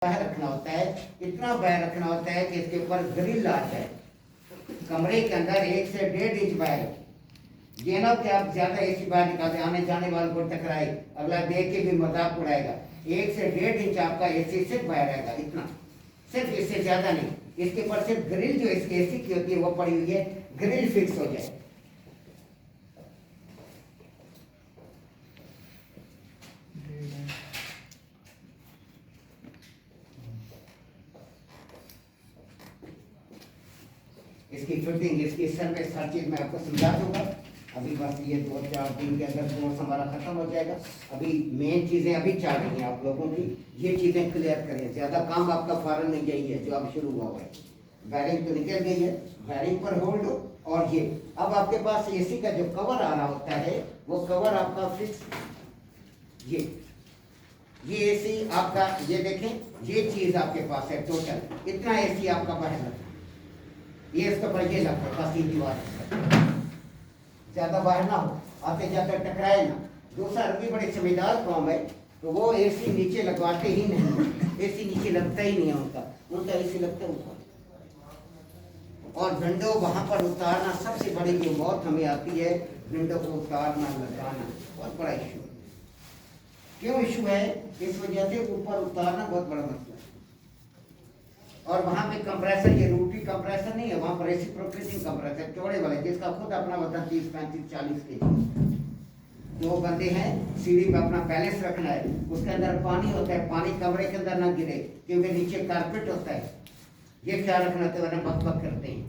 बाहर रखना होता है, इतना बाहर रखना होता है कि इसके ऊपर ग्रिल आ जाए। कमरे के अंदर 1 से 1.5 इंच बाहर। ये ना कि आप ज्यादा एसी बाहर निकालते, आने जाने वालों को टकराए, अगला देख के भी मजाक उड़ाएगा। 1 से 1.5 इंच आपका एसी सिर्फ बाहर रहेगा, इतना, सिर्फ, इससे ज्यादा नहीं। इसके ऊपर सिर्फ ग्रिल जो इसकी एसी की होती है वो पड़ी हुई है, ग्रिल फिक्स हो जाए। इसकी फिटिंग, इसकी सर्विस, हर चीज मैं आपको समझा दूंगा। अभी बस ये 2-4 दिन के अंदर कोर्स हमारा खत्म हो जाएगा। अभी मेन चीजें अभी चल रही हैं आप लोगों की, ये चीजें क्लियर करें। ज्यादा काम आपका फॉरन नहीं गई है जो अब शुरू हुआ है। वायरिंग तो निकल गई है, वायरिंग पर होल्ड हो। और ये अब आपके पास एसी का जो कवर आ रहा होता है वो कवर आपका फिक्स, ये एसी आपका, ये देखें, ये चीज आपके पास है टोटल, इतना एसी आपका बाहर लगता है। ये इसके ऊपर ये लगता है, बस ये दीवार ज्यादा बाहर ना हो, आते जाते टकराए ना। दूसरा भी बड़े समझदार कौम है, तो वो एसी नीचे लगवाते ही नहीं, एसी नीचे लगता ही नहीं है उनका एसी लगता है ऊपर। और विंडो वहां पर उतारना सबसे बड़ी जो मौत हमें आती है, विंडो को उतारना लगाना बहुत बड़ा इशू। क्यों इशू है? इस वजह से ऊपर उतारना बहुत बड़ा मसला है। और वहां पे कंप्रेसर, ये रोटरी कंप्रेसर नहीं है, वहां पर रेसिप्रोकेटिंग कंप्रेसर चौड़े वाले, जिसका खुद अपना वजन 30, 35, 40 के दो बंदे हैं। सीढ़ी पे अपना बैलेंस रखना है, उसके अंदर पानी होता है, पानी कमरे के अंदर ना गिरे क्योंकि नीचे कारपेट होता है, ये ख्याल रखना होता है, वरना बक बक करते हैं।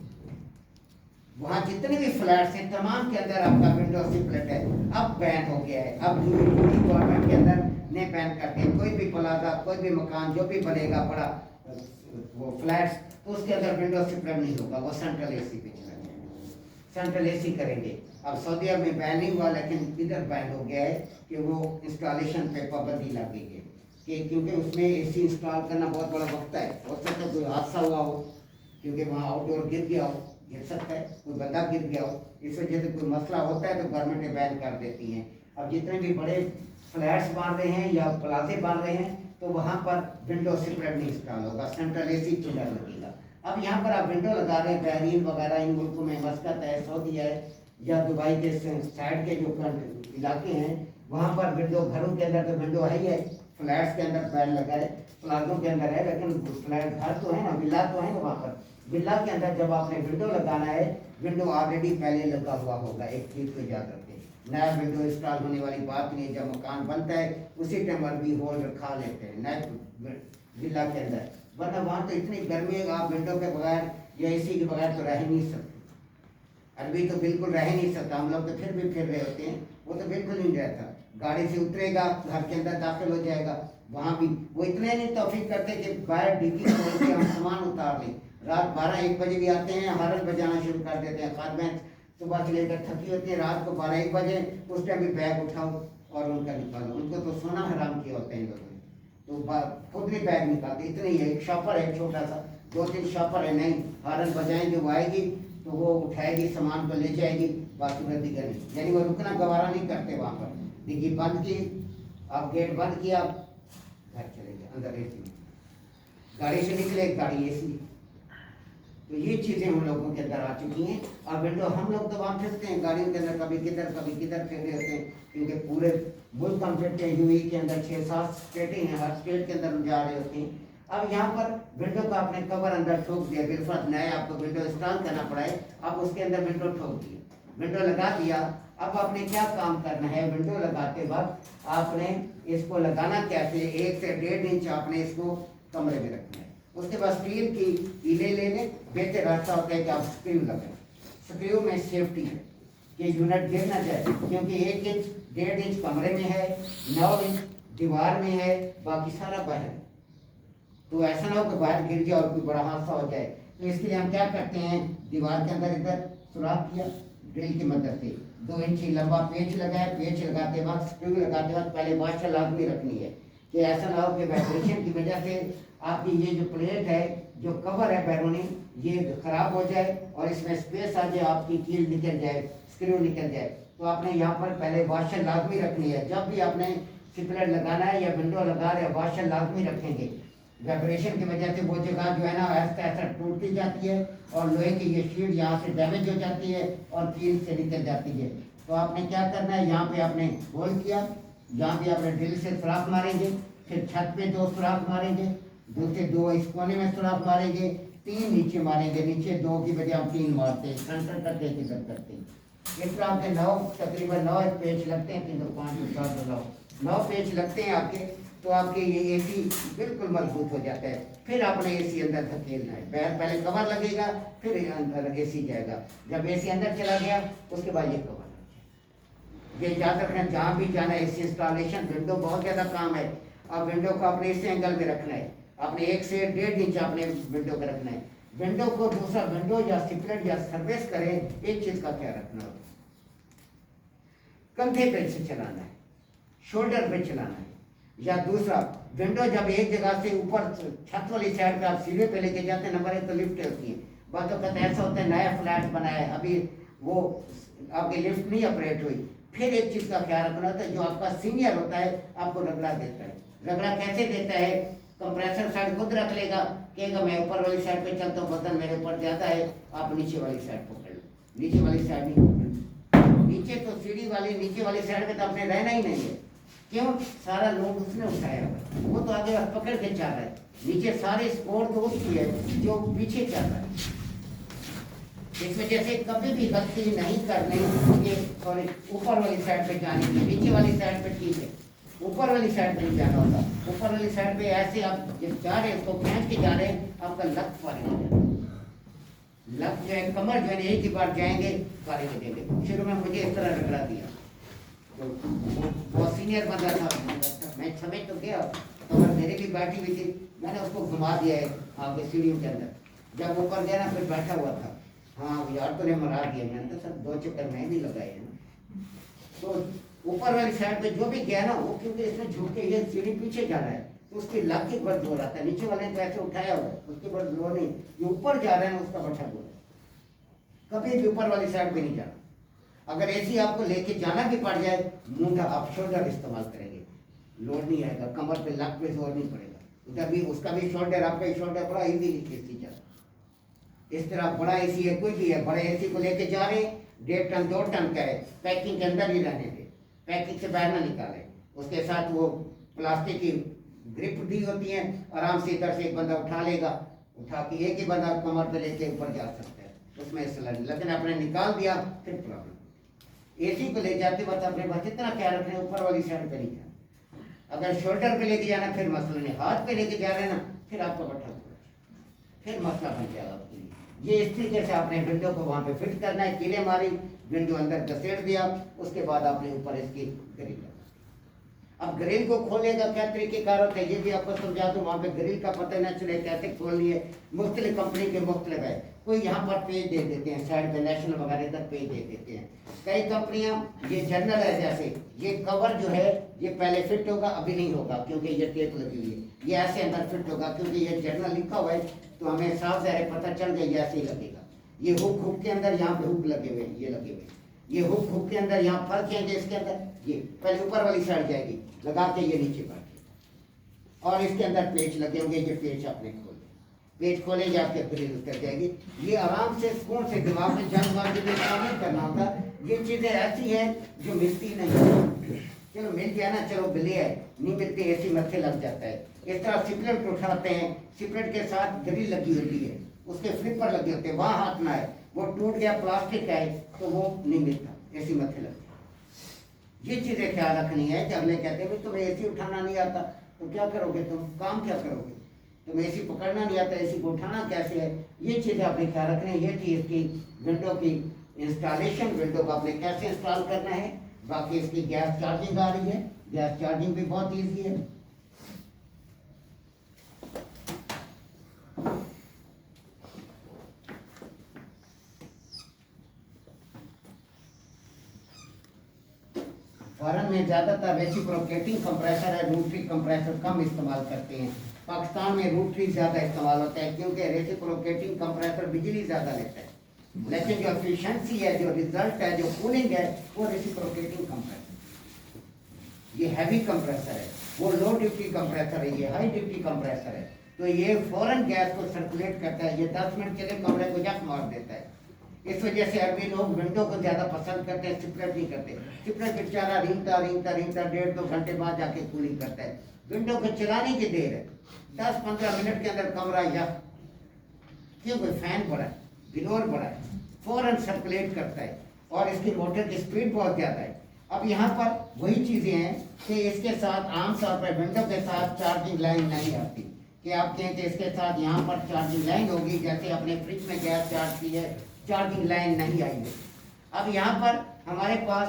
वहां जितने भी फ्लैट्स हैं तमाम के अंदर आपका विंडो स्प्लिट है, अब बैन हो गया है। अब गवर्नमेंट के अंदर ने बैन करते हैं, कोई भी प्लाजा, कोई भी मकान जो भी बनेगा बड़ा वो फ्लैट्स, तो उसके अंदर विंडो स्प्लिट नहीं होगा, वो सेंट्रल एसी पे चलेंगे, सेंट्रल एसी करेंगे। अब सऊदी अरब में बैन नहीं हुआ, लेकिन इधर बैन हो गया है कि वो इंस्टॉलेशन पे पाबंदी लग गई है कि क्योंकि उसमें एसी इंस्टॉल करना बहुत बड़ा वक्त है। हो सकता है कोई हादसा हुआ हो, क्योंकि वहाँ आउटडोर गिर गया हो, गिर सकता है, कोई बंदा गिर गया हो, इस वजह से कोई मसला होता है तो गवर्नमेंट बैन कर देती है। अब जितने भी बड़े फ्लैट्स बन रहे हैं या प्लाजे बन रहे हैं तो वहाँ पर विंडो स्प्लिट नहीं इंस्टॉल होगा, सेंट्रल एसी चिलर लगेगा। अब यहाँ पर आप विंडो लगा रहे हैं, बहरीन वगैरह इन मुल्कों में, मस्कत है, सऊदी है या दुबई के साइड के जो इलाके हैं, वहाँ पर विंडो, घरों के अंदर तो विंडो है ही है, फ्लैट्स के अंदर बैन लगा है, प्लाजों के अंदर है, लेकिन फ्लैट घर तो है ना, विला तो है ना। वहाँ पर विला के अंदर जब आपने विंडो लगाना है, विंडो ऑलरेडी पहले लगा हुआ होगा। एक चीज को याद रखें, नया विंडो इंस्टॉल होने वाली बात नहीं है। जब मकान बनता है उसी टाइम अरबी होल्ड रखा लेते हैं नए विला के अंदर, वरना वहाँ तो इतनी गर्मी है, आप विंडो के बगैर या एसी के बगैर तो रह ही नहीं सकते। अरबी तो बिल्कुल रह ही नहीं सकता, हम लोग तो फिर भी फिर रहे होते हैं, वो तो बिल्कुल नहीं रहता। गाड़ी से उतरेगा, घर के अंदर दाखिल हो जाएगा, वहाँ भी वो इतने नहीं तौफीक करते कि बाहर डिग्गी खोल के हम सामान उतार लें। रात 12-1 बजे भी आते हैं, हारत बजाना शुरू कर देते हैं। खादमें सुबह से लेकर थकी होती है, रात को 12-1 बजे उस टाइम भी बैग उठाओ और उनका निकालो। उनको तो सोना हराम किया होता है इन लोगों ने, तो खुद भी बैग निकालते। इतने ही है, एक शॉपर है छोटा सा, 2-3 शॉपर है, नहीं हारन बजाएंगे, वो आएगी तो वो उठाएगी, सामान को ले जाएगी, बाकी में दिक्कत नहीं। यानी वो रुकना गवारा नहीं करते। वहाँ पर डिग्गी बंद की, आप गेट बंद किया, घर चले गए, अंदर एसी, गाड़ी से निकले, गाड़ी एसी। तो ये चीजें हम लोगों के अंदर आ चुकी हैं। अब विंडो हम लोग तो वहाँ फिरते हैं गाड़ियों के अंदर, कभी किधर फिर रहे होते हैं, क्योंकि पूरे मुल्क हम फिरते हैं। यूएई के अंदर 6-7 स्टेटें हैं, हर स्टेट के अंदर हम जा रहे होते हैं। अब यहाँ पर विंडो का आपने कवर अंदर ठोक दिया, बिल्कुल नया आपको विंडो इंस्टॉल करना पड़ा है, अब उसके अंदर विंडो ठोक दिया, विंडो लगा दिया। अब आपने क्या काम करना है, विंडो लगाते वक्त आपने इसको लगाना कैसे, 1 से 1.5 इंच आपने इसको कमरे में रखना है। उसके बाद स्टील की कीले ले लें, बेहतर रास्ता होता है कि आप स्क्रू लगाएं। स्क्रू में सेफ्टी है कि यूनिट गिर ना जाए, क्योंकि 1 इंच 1.5 इंच कमरे में है, 9 इंच दीवार में है, बाकी सारा बाहर है। तो ऐसा ना हो कि बाहर गिर जाए और कोई बड़ा हादसा हो जाए। तो इसके लिए हम क्या करते हैं, दीवार के अंदर इधर सुराख किया ड्रिल की मदद से, 2 इंच लंबा पेच लगाया। पेच लगाते वक्त, स्क्रू लगाते वक्त पहले वाशर लाजमी रखनी है कि ऐसा ना हो कि वाइब्रेशन की वजह से आपकी ये जो प्लेट है, जो कवर है बैरूनी, ये खराब हो जाए और इसमें स्पेस आ जाए, आपकी कील निकल जाए, स्क्रू निकल जाए। तो आपने यहाँ पर पहले वाशर लाजमी रखनी है। जब भी आपने स्प्लिट लगाना है या विंडो लगा रहे हैं, वाशर लाजमी रखेंगे। वाइब्रेशन की वजह से वो जगह जो है ना ऐसा ऐसा टूटती जाती है और लोहे की ये शीट यहाँ से डैमेज हो जाती है और कील से निकल जाती है। तो आपने क्या करना है, यहाँ पे आपने होल किया, यहाँ पे आपने ड्रिल से सुराख मारेंगे, फिर छत पे 2 सुराख मारेंगे, दूसरे 2 इस कोने में सुराख मारेंगे, 3 नीचे मारेंगे, नीचे 2 की बजाय हम 3 मारते हैं, सेंटर करके किधर करते हैं। इस तरह आपके 9 तकरीबन 9 पेच लगते हैं, 3 5 7 9 पेच लगते हैं आपके। तो आपके ये एसी बिल्कुल मजबूत हो जाता है। फिर आपने एसी अंदर धकेलना है, पहले कवर लगेगा, फिर अंदर एसी जाएगा। जब एसी अंदर चला गया उसके बाद ये कवर लग जाएगा। ये याद रखना, जहाँ भी जाना है एसी इंस्टॉलेशन, विंडो बहुत ज़्यादा काम है। अब विंडो को अपने इस एंगल में रखना है, अपने 1 से 1.5 इंच अपने विंडो का रखना है। विंडो को दूसरा विंडो या स्टिपलेट या सर्विस करें, एक चीज़ का क्या रखना होगा, कंधे पे से चलाना है, शोल्डर पे चलाना है। या दूसरा विंडो जब एक जगह से ऊपर छत वाली साइड पे आप सीढ़ी पे लेके जाते हैं, नंबर 1 तो लिफ्ट होती है, बातों का ऐसा होता है नया फ्लैट बना है अभी, वो आपकी लिफ्ट नहीं ऑपरेट हुई। फिर एक चीज़ का ख्याल रखना होता है, जो आपका सीनियर होता है आपको रगड़ा देता है। रगड़ा कैसे देता है, कंप्रेसर साइड खुद रख लेगा, कहेगा मैं ऊपर वाली साइड पे चलता हूँ, बटन मेरे ऊपर जाता है, आप नीचे वाली साइड पकड़ लो, नीचे वाली साइड नहीं पकड़। नीचे तो सीढ़ी वाली नीचे वाली साइड पे तो आपने रहना ही नहीं है, क्यों, सारा लोड उसने उठाया हुआ, वो तो आगे पकड़ के चल रहा है, नीचे सारे स्पोर्ट तो उसकी है जो पीछे चल रहा है। इस वजह से कभी भी गलती नहीं करनी, ये सॉरी ऊपर वाली साइड पे जाने की, नीचे वाली साइड पे ठीक है, ऊपर वाली साइड पे नहीं जाना होता। ऊपर वाली साइड पे ऐसे आप जब जा रहे हैं उसको खींच के जा रहे हैं, आपका लक फारिग हो जाएगा, लक जो है कमर जो है एक ही बार जाएंगे फारिग हो जाएंगे। शुरू में मुझे इस तरह रगड़ा दिया, तो बहुत सीनियर बंदा था, मैं समझ तो गया, कमर मेरे भी बैठी हुई थी, मैंने उसको घुमा दिया है आपके सीढ़ियों के अंदर। जब ऊपर गया ना फिर बैठा हुआ था, हाँ यार तूने मरा दिया, मैंने तो सर 2 चक्कर मैं भी लगाए हैं ना। तो ऊपर वाली साइड पे जो भी गया ना, वो क्योंकि इसमें झुक के ये सीढ़ी पीछे जा रहा है, तो उसकी लाख के ऊपर जोर आता है, नीचे वाले ने तो ऐसे उठाया हुआ है, उसके ऊपर जोर नहीं, ये ऊपर जा रहा है ना उसका बठा जोर है। कभी भी ऊपर वाली साइड पे नहीं जाना। अगर ऐसी आपको लेके जाना भी पड़ जाए, मुंडा आप शोल्डर इस्तेमाल करेंगे, लोड नहीं आएगा, कमर पे लाख पे जोर नहीं पड़ेगा, उधर भी उसका भी शोल्डर, आपका ही शोल्डर बड़ा इजीली खींची जाता। इस तरह बड़ा एसी है, कोई भी है, बड़े एसी को लेके जा रहे हैं, 1.5 टन 2 टन का है, पैकिंग के अंदर ही रहने दे, पैकिंग से बाहर ना निकाले। उसके साथ वो प्लास्टिक की ग्रिप दी होती है, आराम से इधर से एक बंदा उठा लेगा, उठा के एक ही बंदा कमर पे लेके ऊपर जा सकता है, उसमें इसलिए लेकिन आपने निकाल दिया फिर प्रॉब्लम। एसी को ले जाते वक्त अपने पास इतना क्या रखना है, ऊपर वाली साइड पे नहीं जाना। अगर शोल्डर पे लेके जाना फिर मसला नहीं, हाथ पे लेके जा रहे हैं ना, फिर आपका बट्टा फिर मसला बन जाएगा आपके लिए। ये इस तरीके से आपने विंडो को वहाँ पे फिट करना है, कीले मारी, विंडो अंदर घसेट दिया, उसके बाद आपने ऊपर इसकी ग्रिल लगा। अब ग्रिल को खोलेगा क्या तरीकेकार होता है ये भी आपको समझा दूँ, वहाँ पे ग्रिल का पता न चले कैसे खोलनी है। मुख्तलिफ कंपनी के मुख्तलिफ है, कोई यहाँ पर पेज दे देते हैं साइड पे, नेशनल वगैरह तक पेज दे देते हैं। कई कंपनियाँ ये जनरल है, जैसे ये कवर जो है ये पहले फिट होगा, अभी नहीं होगा क्योंकि ये टेप लगी हुई है, ये ऐसे अंदर फिट होगा क्योंकि ये जनरल लिखा हुआ है, तो हमें साफ ज़ाहिर पता चल गया ये ऐसे ही लगेगा। ये हुक के अंदर यहाँ पे हुक लगे हुए, ये लगे हुए, ये हुक के अंदर यहाँ फर्क है, इसके अंदर ये पहले ऊपर वाली साइड जाएगी, लगा के ये नीचे बैठे, और इसके अंदर पेच लगे होंगे, ये पेच आपने खोले, पेच खोलेंगे आपके ग्रिल उतर जाएगी। ये आराम से सुकून से दिमाग में जल्दबाजी में काम नहीं करना होता, ये चीज़ें ऐसी हैं जो मिलती नहीं। चलो मिल गया ना, चलो बिले है, नहीं मिलती ऐसी मत्थे लग जाता है। इस तरह सिपलेट उठाते हैं, सिपलेट के साथ ग्रिल लगी होती है, उसके फ्लिपर लगे होते हैं, वहाँ हाथ ना है, वो टूट गया प्लास्टिक है तो वो नहीं मिलता, ऐसी मत्थे लगती है। ये चीज़ें ख्याल रखनी है कि अगले कहते हैं तुम्हें एसी उठाना नहीं आता तो क्या करोगे, तुम काम क्या करोगे, तुम्हें एसी पकड़ना नहीं आता, एसी को उठाना कैसे है, ये चीज़ें आपने ख्याल रखनी है। ये थी इसकी विंडो की इंस्टॉलेशन, विंडो को आपने कैसे इंस्टॉल करना है। बाकी इसकी गैस चार्जिंग आ रही है, गैस चार्जिंग भी बहुत ईजी है। फॉरेन में ज़्यादातर रेसिप्रोकेटिंग कंप्रेसर है, रोटरी कंप्रेसर कम इस्तेमाल करते हैं। पाकिस्तान में रोटरी ज़्यादा इस्तेमाल होता है क्योंकि रेसिप्रोकेटिंग कंप्रेसर बिजली ज़्यादा लेता है, लेकिन जो एफिशिएंसी है, जो रिजल्ट है, जो कूलिंग है, वो रेसिप्रोकेटिंग कंप्रेसर। ये हैवी कंप्रेसर है, वो लो ड्यूटी कंप्रेसर है, ये हाई ड्यूटी कंप्रेसर है। तो ये फौरन गैस को सर्कुलेट करता है। ये 10 मिनट के लिए कमरे को जक मार देता है। इस वजह से अरबी लोग विंडो को ज़्यादा पसंद करते हैं, सिपरेट नहीं करते। सिपरेट बेचारा रींगता 1.5-2 घंटे बाद जाके कूलिंग करता है। विंडो को चलाने की देर है, 10-15 मिनट के अंदर कमरा जक, क्योंकि फैन बड़ा है, बिलोर बड़ा है, फौरन सर्कुलेट करता है और इसकी मोटर की स्पीड बहुत ज़्यादा है। अब यहाँ पर वही चीज़ें हैं कि इसके साथ आम तौर पर विंडो के साथ चार्जिंग लाइन नहीं आती, कि आप कहें कि इसके साथ यहाँ पर चार्जिंग लाइन होगी, जैसे अपने फ्रिज में गैस चार्ज की है, चार्जिंग लाइन नहीं आई है। अब यहाँ पर हमारे पास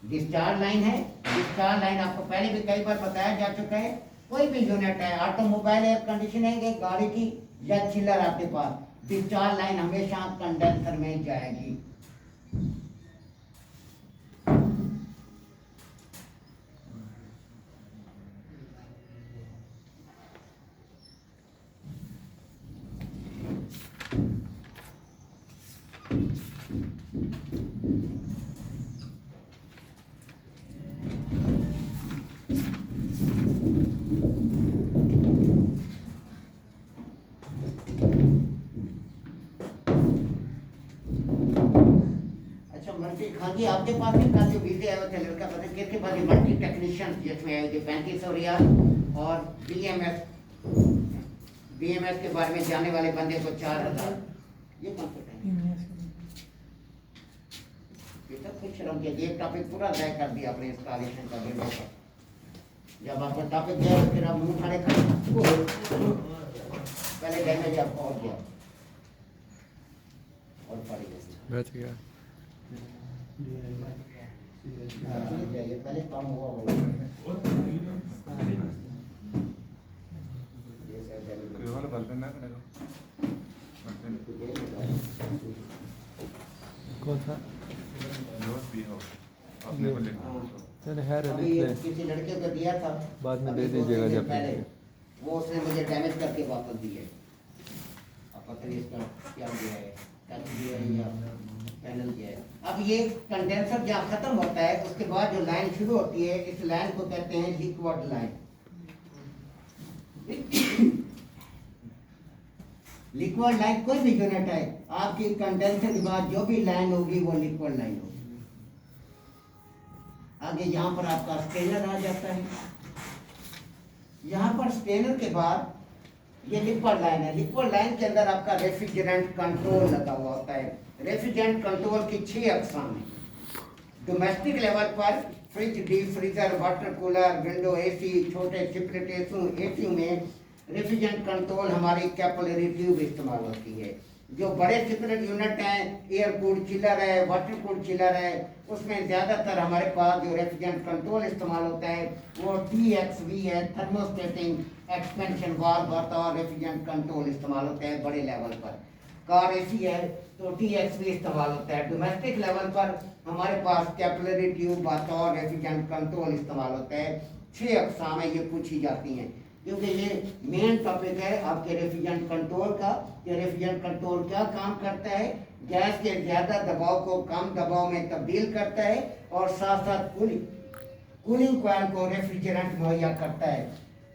डिस्चार्ज लाइन है। डिस्चार्ज लाइन आपको पहले भी कई बार बताया जा चुका है। कोई भी यूनिट है, ऑटोमोबाइल एयर कंडीशनिंग है, गाड़ी की या चिल्लर, आपके पास डिस्चार्ज लाइन हमेशा कंडेंसर में जाएगी। हाँ जी, आपके पास भी कल जो वीजे आए थे लड़का पता किसके पास मल्टी टेक्नीशियन जिसमें आए थे 3500 रियाल और बीएमएस के बारे में जाने वाले बंदे को 4000। ये कौन सा बेटा खुश रहो कि ये टॉपिक पूरा तय कर दिया आपने इंस्टॉलेशन का वीडियो का। जब आपको टॉपिक दिया फिर आप मुंह उठाने खड़े पहले डैमेज आपको और दिया और पड़ी बैठ गया। पहले काम हुआ कौन सा चले है किसी लड़के को दिया था, बाद में दे दीजिएगा जब पहले वो उसने मुझे डैमेज करके वापस दिए। अब पता नहीं इसका क्या दिया है, टच दिया है या पैनल दिया है। अब ये कंडेंसर जहाँ खत्म होता है उसके बाद जो लाइन शुरू होती है, इस लाइन को कहते हैं लिक्विड लाइन। लिक्विड लाइन कोई भी यूनिट है, आपकी कंडेंसर के बाद जो भी लाइन होगी वो लिक्विड लाइन होगी। आगे यहाँ पर आपका स्ट्रेनर आ जाता है। यहाँ पर स्ट्रेनर के बाद ये लिक्विड लाइन है। लिक्विड लाइन के अंदर आपका रेफ्रिजरेंट कंट्रोल लगा हुआ होता है। रेफ्रिजरेंट कंट्रोल की 6 अक़साम है। डोमेस्टिक लेवल पर fridge, deep freezer, water cooler, window AC, छोटे सिपरेट एसी में रेफ्रिजरेंट कंट्रोल हमारी कैपिलरी ट्यूब इस्तेमाल होती है। जो बड़े सिपरेट यूनिट हैं, एयर कूल्ड चिलर है, वाटर कूल्ड चिलर है, उसमें ज़्यादातर हमारे पास जो रेफ्रिजरेंट कंट्रोल इस्तेमाल होता है वो TXV है, थर्मोस्टेटिंग एक्सपेंशन वाल्व बतौर रेफ्रिजरेंट कंट्रोल इस्तेमाल होता है। बड़े लेवल पर कार एसी है तो TXV इस्तेमाल होता है। डोमेस्टिक लेवल पर हमारे पास कैपिलरी ट्यूब बतौर रेफ्रिजरेंट कंट्रोल इस्तेमाल होता है। 6 अक़साम है, ये पूछी जाती हैं क्योंकि ये मेन टॉपिक है आपके रेफ्रिजरेंट कंट्रोल का। ये रेफ्रिजरेंट कंट्रोल क्या काम करता है, गैस के ज़्यादा दबाव को कम दबाव में तब्दील करता है और साथ साथ कूलिंग कॉइल को रेफ्रिजरेंट मुहैया करता है।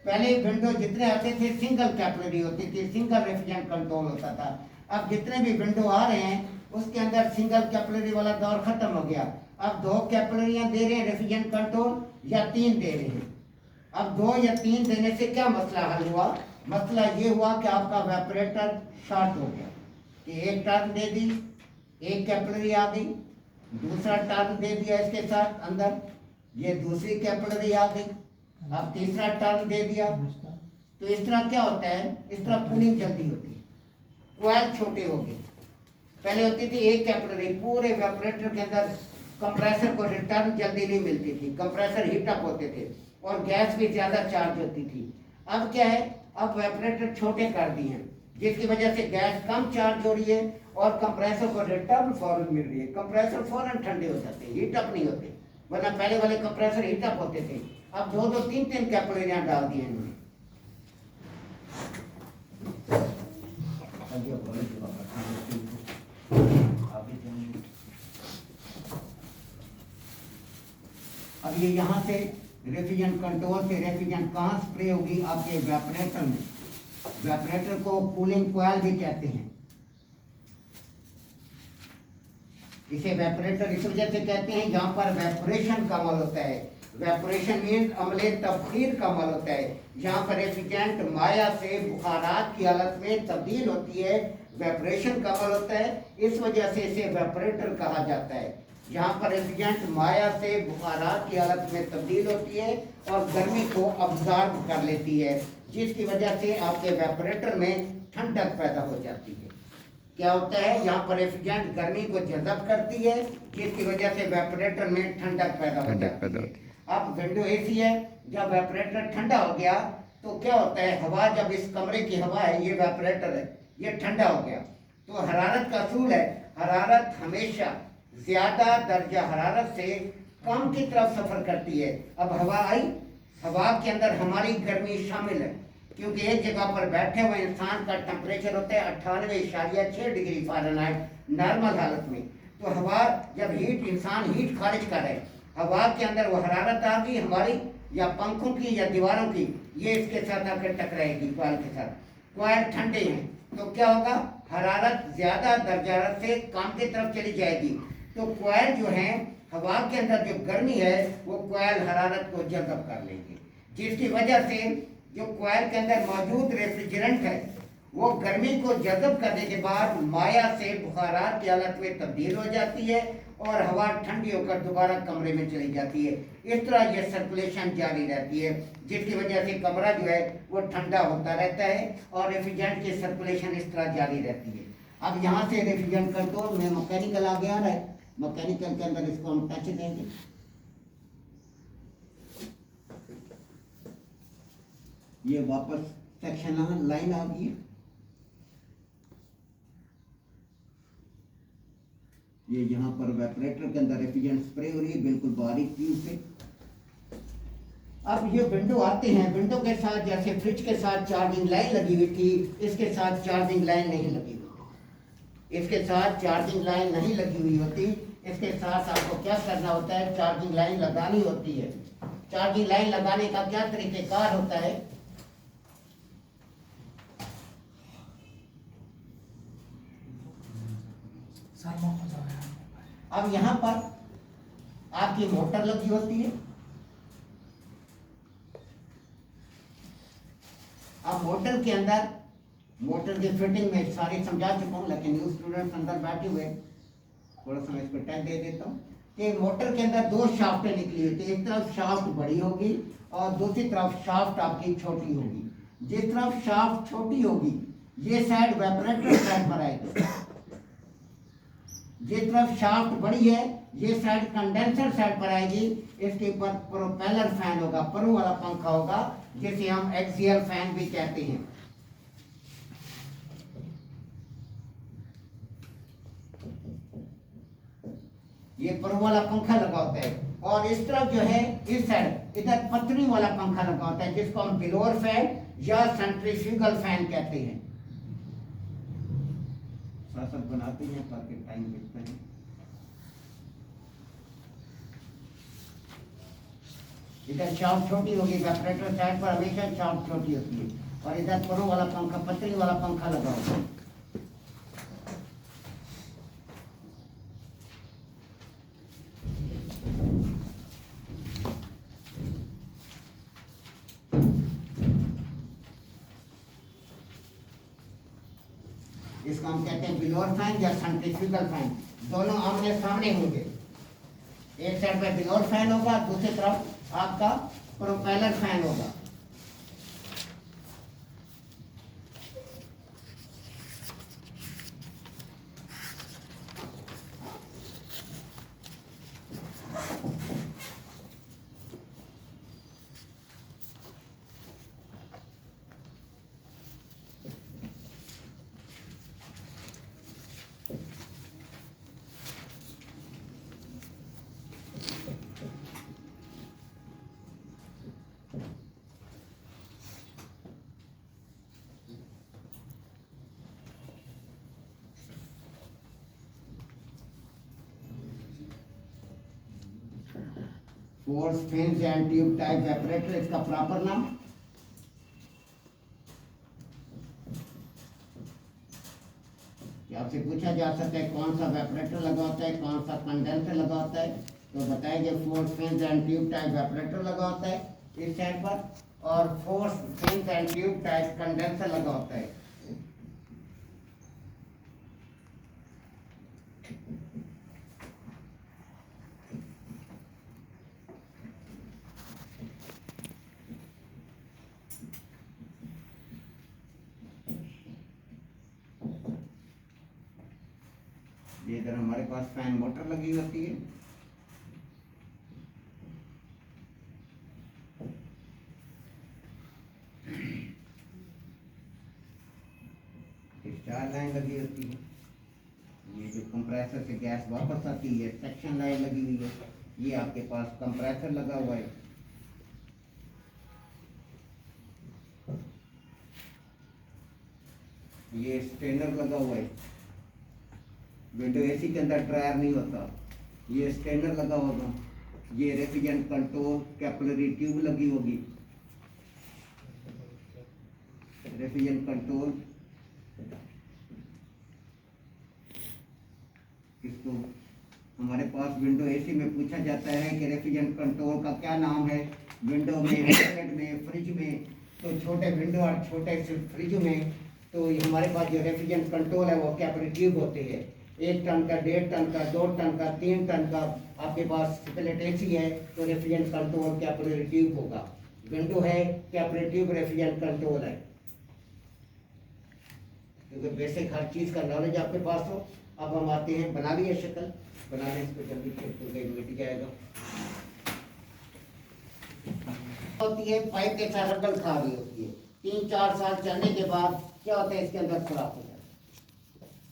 पहले विंडो जितने आते थे सिंगल कैपिलरी होती थी, सिंगल रेफ्रिजरेंट कंट्रोल होता था। अब जितने भी विंडो आ रहे हैं उसके अंदर सिंगल कैपिलरी वाला दौर खत्म हो गया। अब 2 कैपिलरियाँ दे रहे हैं रेफ्रिजरेंट कंट्रोल या 3 दे रहे हैं। अब 2 या 3 देने से क्या मसला हल हुआ? मसला ये हुआ कि आपका वेपरेटर शॉर्ट हो गया कि एक टर्न दे दी, एक कैपिलरी आ गई, दूसरा टर्न दे दिया इसके साथ अंदर, ये दूसरी कैपिलरी आ गई, अब तीसरा टर्न दे दिया। तो इस तरह क्या होता है, इस तरह कूलिंग जल्दी होती है, कॉइल छोटे हो गए। पहले होती थी एक कैपिलरी, पूरे वेपरेटर के अंदर कंप्रेसर को रिटर्न जल्दी नहीं मिलती थी, कंप्रेसर हीटअप होते थे और गैस भी ज़्यादा चार्ज होती थी। अब क्या है, अब वेपरेटर छोटे कर दिए हैं जिसकी वजह से गैस कम चार्ज हो रही है और कंप्रेसर को रिटर्न फौरन मिल रही है। कंप्रेसर फौरन ठंडे हो जाते हैं, हीटअप नहीं होते, वरना पहले वाले कंप्रेसर हीटअप होते थे। अब 2-2, 3-3 कैपिलरियाँ डाल दिए इन्होंने। अब ये यहाँ से रेफ्रिजरेंट कंट्रोल से रेफ्रिजरेंट कहाँ स्प्रे होगी? आपके इवेपोरेटर में। इवेपोरेटर को कूलिंग कॉइल भी कहते हैं। इसे इवेपोरेटर इस वजह से कहते हैं जहाँ पर इवेपोरेशन का अमल होता है। इवेपोरेशन मीन्स अमले तब्दील का अमल होता है। जहाँ पर रेफ्रिजरेंट माया से बुखारात की हालत में तब्दील होती है, इवेपोरेशन का अमल होता है। इस वजह से इसे इवेपोरेटर कहा जाता है। जहाँ पर रेफ्रिजरेंट माया से बुखारात की हालत में तब्दील होती है और गर्मी को अब्जॉर्ब कर लेती है, जिसकी वजह से आपके इवेपोरेटर में ठंडक पैदा हो जाती है। क्या होता है? यहाँ पर रेफ्रिजरेंट गर्मी को जज़ब करती है, जिसकी वजह से इवेपोरेटर में ठंडक पैदा हो जाती है। अब विंडो एसी है, जब इवेपोरेटर ठंडा हो गया तो क्या होता है? हवा, जब इस कमरे की हवा है, ये इवेपोरेटर है, ये ठंडा हो गया तो हरारत का असूल है, हरारत हमेशा ज्यादा दर्जा हरारत से कम की तरफ सफर करती है। अब हवा आई, हवा के अंदर हमारी गर्मी शामिल है, क्योंकि एक जगह पर बैठे हुए इंसान का टेम्परेचर होता है 98.6 डिग्री फ़ारेनहाइट नॉर्मल हालत में। तो हवा जब इंसान हीट खारिज कर रहे, हवा के अंदर वो हरारत आ गई हमारी, या पंखों की या दीवारों की, ये इसके साथ आकर टकराएगी कॉइल के साथ। कॉइल ठंडे हैं तो क्या होगा? हरारत ज्यादा दर्जा हरारत से कम की तरफ चली जाएगी, तो कॉइल जो है, हवा के अंदर जो गर्मी है वो कॉइल हरारत को जज़ब कर लेंगे, जिसकी वजह से जो कॉइल के अंदर मौजूद रेफ्रिजरेंट है वो गर्मी को जज़ब करने के बाद माया से बुखारात की हालत में तब्दील हो जाती है और हवा ठंडी होकर दोबारा कमरे में चली जाती है। इस तरह ये सर्कुलेशन जारी रहती है, जिसकी वजह से कमरा जो है वो ठंडा होता रहता है और रेफ्रिजरेंट की सर्कुलेशन इस तरह जारी रहती है। अब यहाँ से रेफ्रिजरेंट कंट्रोल में मैकेनिकल आ गया है। मैकेनिकल के अंदर इसको हम टच देंगे। ये वापस सेक्शन लाइन आ गई। ये यहाँ पर इवेपोरेटर के अंदर रेफ्रिजरेंट स्प्रे हो रही है, बिल्कुल बारीक ट्यूब से। अब ये विंडो आते हैं, विंडो के साथ जैसे फ्रिज के साथ चार्जिंग लाइन लगी हुई थी, इसके साथ चार्जिंग लाइन नहीं लगी हुई। इसके साथ चार्जिंग लाइन नहीं लगी हुई होती। इसके साथ आपको क्या करना होता है? चार्जिंग लाइन लगानी होती है। चार्जिंग लाइन लगाने का क्या तरीकेकार होता है? अब यहाँ पर आपकी मोटर लगी होती है। अब मोटर के अंदर, मोटर की फिटिंग में सारी समझा चुका हूँ, लेकिन न्यू स्टूडेंट्स अंदर बैठे हुए, थोड़ा सा मैं इस पर टच दे देता हूँ कि मोटर के अंदर दो शाफ्टें निकली होती है। एक तरफ शाफ्ट बड़ी होगी और दूसरी तरफ शाफ्ट आपकी छोटी होगी। जिस तरफ शाफ्ट छोटी होगी ये साइड इवेपोरेटर साइड पर आएगी, जिस तरफ शाफ्ट बड़ी है ये साइड कंडेंसर साइड पर आएगी। इसके ऊपर प्रोपेलर फैन होगा, परू वाला पंखा होगा, जिसे हम एक्सियल फैन भी कहते हैं। ये परू वाला पंखा लगा होता है और इस तरफ जो है, इस साइड इधर पतरी वाला पंखा लगा होता है, जिसको हम ब्लोअर फैन या सेंट्रीफ्यूगल फैन कहते हैं। सब बनाते हैं ताकि टाइम देखते हैं। इधर शाफ्ट छोटी होगी, इवेपोरेटर साइड पर हमेशा शाफ्ट छोटी होती है, और इधर परो वाला पंखा, पतली वाला पंखा लगा होता है। इसको हम कहते हैं ब्लोअर फैन या सेंट्रीफ्यूगल फैन। दोनों आमने सामने होंगे, एक साइड पे ब्लोअर फैन होगा, दूसरी तरफ आपका प्रोपेलर फैन होगा। Force fins and tube type evaporator, इसका प्रॉपर नाम। आपसे पूछा जा सकता है कौन सा वेपरेटर लगा होता है, कौन सा कंडेंसर लगा होता है, तो बताएंगे force fins and tube type evaporator लगा होता है इस साइड पर, और force fins and tube type condenser लगा होता है। ये इधर हमारे पास फैन मोटर लगी होती है। डिस्चार्ज लाइन लगी होती है। ये जो कंप्रेसर से गैस वापस आती है सेक्शन लाइन लगी हुई है। ये आपके पास कंप्रेसर लगा हुआ है। ये स्ट्रेनर लगा हुआ है। विंडो एसी के अंदर ड्रायर नहीं होता, ये स्ट्रेनर लगा होगा। ये रेफ्रिजरेंट कंट्रोल कैपिलरी ट्यूब लगी होगी। रेफ्रिजरेंट कंट्रोल इसको हमारे पास विंडो एसी में पूछा जाता है कि रेफ्रिजरेंट कंट्रोल का क्या नाम है। विंडो में, रेफ्रिजरेंट में, फ्रिज में, तो छोटे विंडो और छोटे फ्रिज में तो ये हमारे पास जो रेफ्रिजरेंट कंट्रोल है वो कैपिलरी ट्यूब होती है। 1 टन का, 1.5 टन का, 2 टन का, 3 टन का आपके पास स्प्लिट एसी है तो रेफ्रिजरेंट कंट्रोल कैपिलरी ट्यूब होगा। विंडो है कैपिलरी ट्यूब रेफ्रिजरेंट कंट्रोल है। क्योंकि बेसिक हर चीज़ का नॉलेज आपके पास हो। अब हम आते हैं, बना लिए शक्ल, बना लें इसको जल्दी से, मिट जाएगा। होती है पाइप के साथ रगड़ खा रही होती है। 3-4 साल चलने के बाद क्या होता है, इसके अंदर खराब हो जाता है।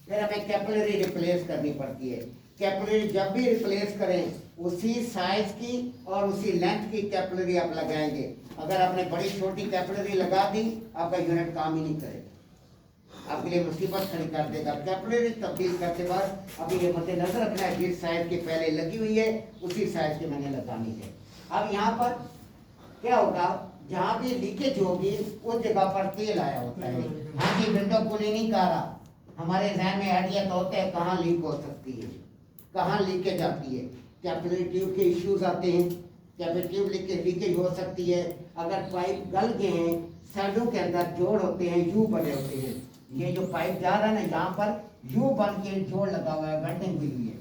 फिर हमें कैपिलरी रिप्लेस करनी पड़ती है। कैपिलरी जब भी रिप्लेस करें उसी साइज की और उसी लेंथ की कैपिलरी आप लगाएंगे। अगर आपने बड़ी छोटी कैपिलरी लगा दी आपका यूनिट काम ही नहीं करेगा, आपके लिए मुसीबत खड़ी कर देगा। कैपिलरी तब्दील करते वक्त अभी ये मद्देनजर रखना है जिस साइज की पहले लगी हुई है उसी साइज की मैंने लगानी है। अब यहाँ पर क्या होगा, जहाँ भी लीकेज होगी उस जगह पर तेल आया होता है। हाँ जी, विंडो कूलिंग नहीं कर रहा, हमारे जहन में आइडिया तो होता है कहाँ लीक हो सकती है, कहाँ लीकेज आती है। कैपिलरी ट्यूब के इश्यूज आते हैं, कैपिलरी ट्यूब लीकेज हो सकती है। अगर पाइप गल गए हैं, साइडों के अंदर जोड़ होते हैं, यू बने होते हैं। ये जो पाइप जा रहा है ना, यहाँ पर यू बन के जोड़ लगा हुआ है, गंडिंग हुई हुई है।